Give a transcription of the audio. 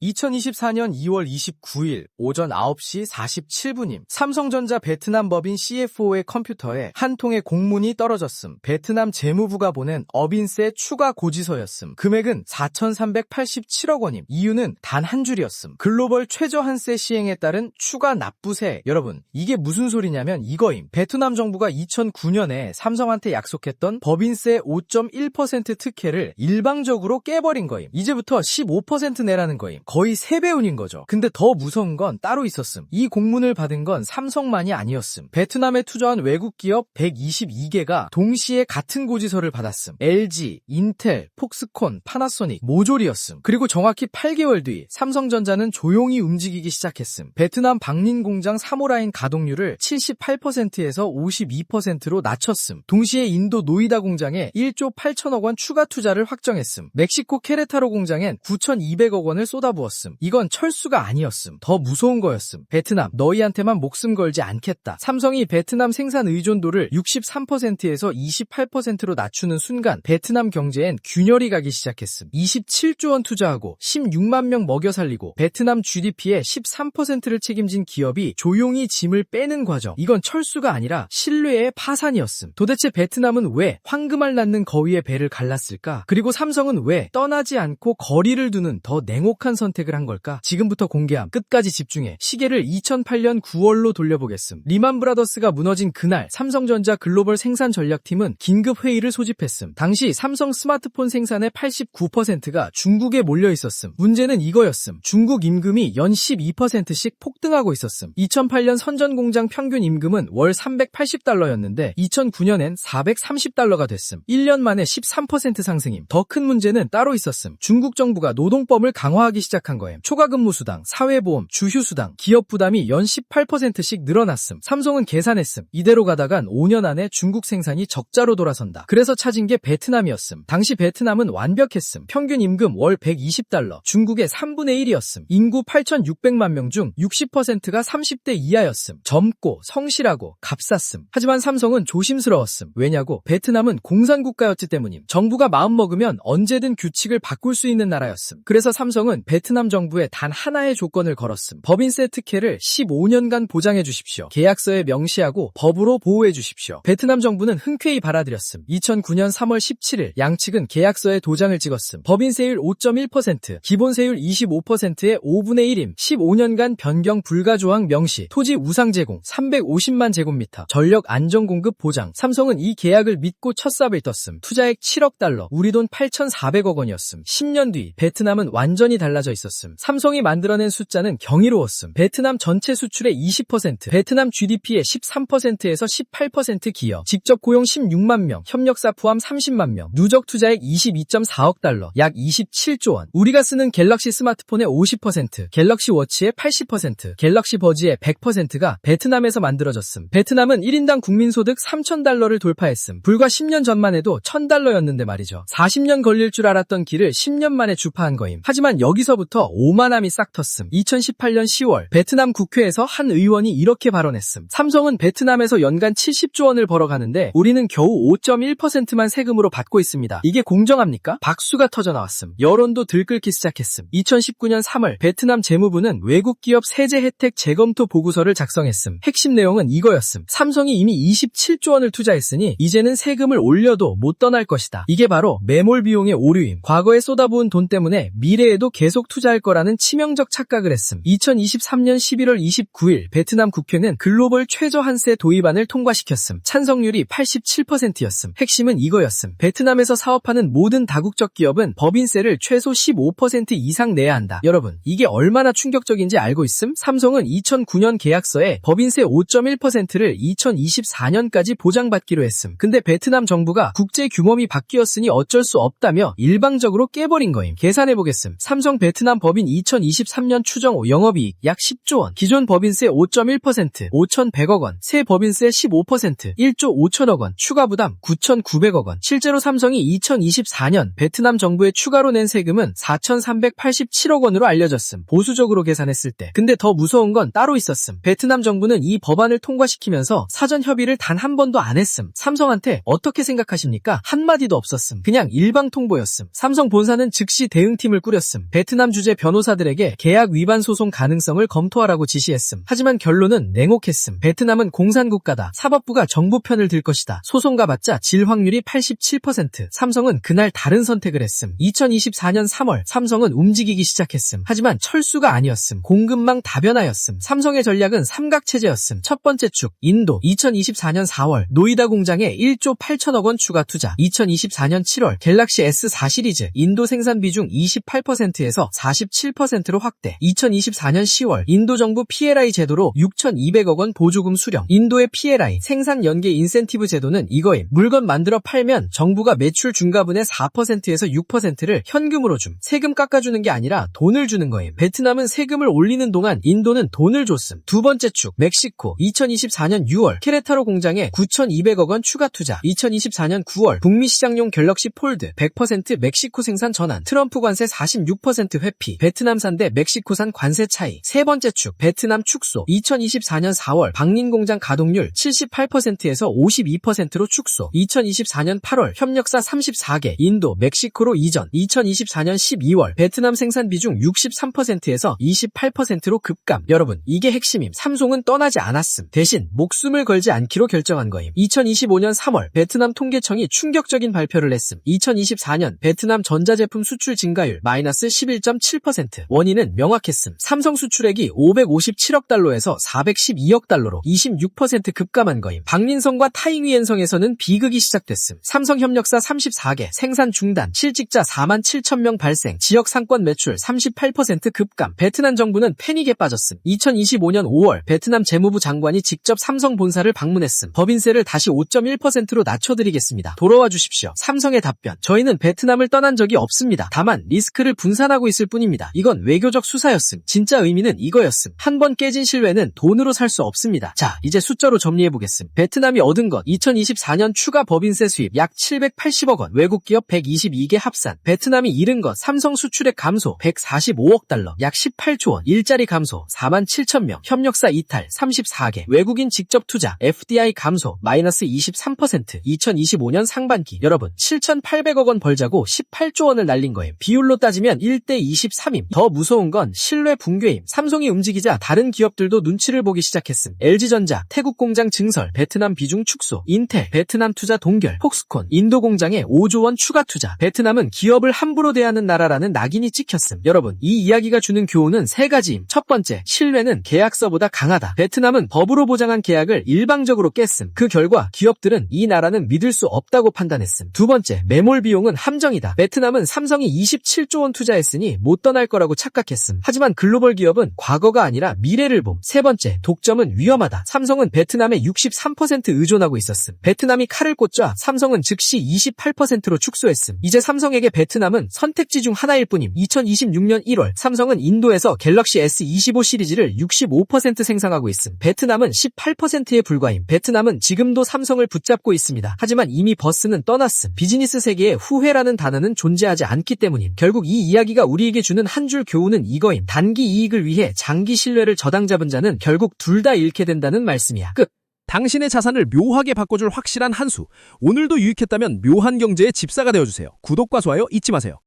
2024년 2월 29일 오전 9시 47분임. 삼성전자 베트남 법인 CFO의 컴퓨터에 한 통의 공문이 떨어졌음. 베트남 재무부가 보낸 업인세 추가 고지서였음. 금액은 4,387억 원임. 이유는 단 한 줄이었음. 글로벌 최저한세 시행에 따른 추가 납부세. 여러분, 이게 무슨 소리냐면 이거임. 베트남 정부가 2009년에 삼성한테 약속했던 법인세 5.1% 특혜를 일방적으로 깨버린 거임. 이제부터 15% 내라는 거임. 거의 3배운인 거죠. 근데 더 무서운 건 따로 있었음. 이 공문을 받은 건 삼성만이 아니었음. 베트남에 투자한 외국 기업 122개가 동시에 같은 고지서를 받았음. LG, 인텔, 폭스콘, 파나소닉, 모조리였음. 그리고 정확히 8개월 뒤 삼성전자는 조용히 움직이기 시작했음. 베트남 박린 공장 3호 라인 가동률을 78%에서 52%로 낮췄음. 동시에 인도 노이다 공장에 1조 8천억 원 추가 투자를 확정했음. 멕시코 케레타로 공장엔 9,200억 원을 쏟아부었음. 이건 철수가 아니었음. 더 무서운 거였음. 베트남, 너희한테만 목숨 걸지 않겠다. 삼성이 베트남 생산 의존도를 63%에서 28%로 낮추는 순간 베트남 경제엔 균열이 가기 시작했음. 27조 원 투자하고 16만 명 먹여 살리고 베트남 GDP의 13%를 책임진 기업이 조용히 짐을 빼는 과정. 이건 철수가 아니라 신뢰의 파산이었음. 도대체 베트남은 왜 황금알 낳는 거위의 배를 갈랐을까? 그리고 삼성은 왜 떠나지 않고 거리를 두는 더 냉혹한 선택을 한 걸까? 지금부터 공개함. 끝까지 집중해. 시계를 2008년 9월로 돌려보겠음. 리만 브라더스가 무너진 그날 삼성전자 글로벌 생산 전략팀은 긴급 회의를 소집했음. 당시 삼성 스마트폰 생산의 89%가 중국에 몰려 있었음. 문제는 이거였음. 중국 임금이 연 12%씩 폭등하고 있었음. 2008년 선전 공장 평균 임금은 월 380달러였는데 2009년엔 430달러가 됐음. 1년 만에 13% 상승임. 더 큰 문제는 따로 있었음. 중국 정부가 노동법을 강화하기 시작한 거임. 초과근무 수당, 사회보험, 주휴수당, 기업 부담이 연 18%씩 늘어났음. 삼성은 계산했음. 이대로 가다간 5년 안에 중국 생산이 적자로 돌아선다. 그래서 찾은 게 베트남이었음. 당시 베트남은 완벽했음. 평균 임금 월 120달러, 중국의 3분의 1이었음. 인구 8,600만 명 중 60%가 30대 이하였음. 젊고 성실하고 값쌌음. 하지만 삼성은 조심스러웠음. 왜냐고? 베트남은 공산국가였기 때문임. 정부가 마음먹으면 언제든 규칙을 바꿀 수 있는 나라였음. 그래서 삼성은 베트남 정부에 단 하나의 조건을 걸었음. 법인세 특혜를 15년간 보장해 주십시오. 계약서에 명시하고 법으로 보호해 주십시오. 베트남 정부는 흔쾌히 받아들였음. 2009년 3월 17일 양측은 계약서에 도장을 찍었음. 법인세율 5.1%, 기본세율 25%의 5분의 1임, 15년간 변경 불가 조항 명시, 토지 우상 제공, 350만 제곱미터, 전력 안정 공급 보장. 삼성은 이 계약을 믿고 첫 삽을 떴음. 투자액 7억 달러, 우리 돈 8,400억 원이었음. 10년 뒤 베트남은 완전히 달라져 있었음. 삼성이 만들어낸 숫자는 경이로웠음. 베트남 전체 수출의 20%, 베트남 GDP의 13%에서 18% 기여, 직접 고용 16만 명, 협력사 포함 30만 명, 누적 투자액 22.4억 달러, 약 27조 원. 우리가 쓰는 갤럭시 스마트폰의 50%, 갤럭시 워치의 80%, 갤럭시 버즈의 100%가 베트남에서 만들어졌음. 베트남은 1인당 국민소득 3,000달러를 돌파했음. 불과 10년 전만 해도 1,000달러였는데 말이죠. 40년 걸릴 줄 알았던 길을 10년 만에 주파한 거임. 하지만 여기서부터 오만함이 싹 텄음. 2018년 10월 베트남 국회에서 한 의원이 이렇게 발언했음. 삼성은 베트남에서 연간 70조 원을 벌어가는데 우리는 겨우 5.1%만 세금으로 받고 있습니다. 이게 공정합니까? 박수가 터져나왔음. 여론도 들끓기 시작했음. 2019년 3월 베트남 재무부는 외국 기업 세제 혜택 재검토 보고서를 작성했음. 핵심 내용은 이거였음. 삼성이 이미 27조 원을 투자했으니 이제는 세금을 올려도 못 떠날 것이다. 이게 바로 매몰 비용의 오류임. 과거에 쏟아부은 돈 때문에 미래에도 계속 투자할 거라는 치명적 착각을 했음. 2023년 11월 29일 베트남 국회는 글로벌 최저한세 도입안을 통과시켰음. 찬성률이 87%였음. 핵심은 이거였음. 베트남에서 사업하는 모든 다국적 기업은 법인세를 최소 15% 이상 내야 한다. 여러분, 이게 얼마나 충격적인지 알고 있음? 삼성은 2009년 계약서에 법인세 5.1%를 2024년까지 보장받기로 했음. 근데 베트남 정부가 국제 규범이 바뀌었으니 어쩔 수 없다며 일방적으로 깨버린 거임. 계산해보겠음. 삼성 베트남 법인 2023년 추정 영업이익 약 10조 원, 기존 법인세 5.1%, 5,100억 원, 새 법인세 15%, 1조 5천억 원, 추가 부담 9,900억 원. 실제로 삼성이 2024년 베트남 정부에 추가로 낸 세금은 4,387억 원으로 알려졌음. 보수적으로 계산했을 때. 근데 더 무서운 건 따로 있었음. 베트남 정부는 이 법안을 통과시키면서 사전 협의를 단 한 번도 안 했음. 삼성한테 어떻게 생각하십니까? 한마디도 없었음. 그냥 일방 통보였음. 삼성 본사는 즉시 대응팀을 꾸렸음. 베트남 주재 변호사들에게 계약 위반 소송 가능성을 검토하라고 지시했음. 하지만 결론은 냉혹했음. 베트남은 공산국가다. 사법부가 정부 편을 들 것이다. 소송 가봤자 질 확률이 87%. 삼성은 그날 다른 선택을 했음. 2024년 3월 삼성은 움직이기 시작했음. 하지만 철수가 아니었음. 공급망 다변화였음. 삼성의 전략은 삼각체제였음. 첫 번째 축 인도. 2024년 4월 노이다 공장에 1조 8천억 원 추가 투자. 2024년 7월 갤럭시 S4 시리즈 인도 생산 비중 28%에서 47%로 확대. 2024년 10월 인도 정부 PLI 제도로 6,200억 원 보조금 수령. 인도의 PLI 생산 연계 인센티브 제도는 이거임. 물건 만들어 팔면 정부가 매출 중과분의 4%에서 6%를 현금으로 줌. 세금 깎아주는 게 아니라 돈을 주는 거임. 베트남은 세금을 올리는 동안 인도는 돈을 줬음. 두 번째 축 멕시코. 2024년 6월 케레타로 공장에 9,200억 원 추가 투자. 2024년 9월 북미 시장용 갤럭시 폴드 100% 멕시코 생산 전환. 트럼프 관세 46% 회피. 베트남산 대 멕시코산 관세 차이. 세 번째 축 베트남 축소. 2024년 4월 방닌 공장 가동률 78%에서 52%로 축소. 2024년 8월 협력사 34개 인도 멕시코로 이전. 2024년 12월 베트남 생산 비중 63%에서 28%로 급감. 여러분 이게 핵심임. 삼성은 떠나지 않았음. 대신 목숨을 걸지 않기로 결정한 거임. 2025년 3월 베트남 통계청이 충격적인 발표를 했음. 2024년 베트남 전자제품 수출 증가율 마이너스 11.7%. 원인은 명확했음. 삼성 수출액이 557억 달러에서 412억 달러로 26% 급감한 거임. 박린성과 타잉위엔성에서는 비극이 시작됐음. 삼성 협력사 34개 생산 중단. 실직자 4만 7천 명 발생. 지역 상권 매출 38% 급감. 베트남 정부는 패닉에 빠졌음. 2025년 5월 베트남 재무부 장관이 직접 삼성 본사를 방문했음. 법인세를 다시 5.1%로 낮춰드리겠습니다. 돌아와 주십시오. 삼성의 답변. 저희는 베트남을 떠난 적이 없습니다. 다만 리스크를 분산하고 있을 뿐입니다. 이건 외교적 수사였음. 진짜 의미는 이거였음. 한 번 깨진 신뢰는 돈으로 살 수 없습니다. 자, 이제 숫자로 정리해보겠음. 베트남이 얻은 것 2024년 추가 법인세 수입 약 780억 원. 외국 기업 122개 합산. 베트남이 잃은 것 삼성 수출액 감소 145억 달러. 약 18조 원. 일자리 감소 4만 7천 명. 협력사 이탈 34개. 외국인 직접 투자 FDI 감소 마이너스 23%. 2025년 상반기 여러분 7,800억 원 벌자고 18조 원을 날린 거임. 비율로 따지면 1대 23임. 더 무서운 건 신뢰 붕괴임. 삼성이 움직이자 다른 기업들도 눈치를 보기 시작했음. LG전자 태국 공장 증설 베트남 비중 축소. 인텔 베트남 투자 동결. 폭스콘 인도 공장에 5조 원 추가 투자. 베트남은 기업을 함부로 대하는 나라라는 낙인이 찍혔음. 여러분 이 이야기가 주는 교훈은 세 가지임. 첫 번째 신뢰는 계약서보다 강하다. 베트남은 법으로 보장한 계약을 일방적으로 깼음. 그 결과 기업들은 이 나라는 믿을 수 없다고 판단했음. 두 번째 매몰 비용은 함정이다. 베트남은 삼성이 27조 원 투자했으니 못 떠날 거라고 착각했음. 하지만 글로벌 기업은 과거가 아니라 미래를 봄. 세 번째 독점은 위험하다. 삼성은 베트남에 63% 의존하고 있었음. 베트남이 칼을 꽂자 삼성은 즉시 28%로 축소했음. 이제 삼성에게 베트남은 선택지 중 하나일 뿐임. 2026년 1월 삼성은 인도에서 갤럭시 S25 시리즈를 65% 생산하고 있음. 베트남은 18%에 불과임. 베트남은 지금도 삼성을 붙잡고 있습니다. 하지만 이미 버스는 떠났음. 비즈니스 세계에 후회라는 단어는 존재하지 않기 때문임. 결국 이 이야기가 우리에게 주는 한 줄 교훈은 이거임. 단기 이익을 위해 장기 신뢰를 저당 잡은 자는 결국 둘 다 잃게 된다는 말씀이야. 끝. 당신의 자산을 묘하게 바꿔줄 확실한 한 수. 오늘도 유익했다면 묘한 경제의 집사가 되어주세요. 구독과 좋아요 잊지 마세요.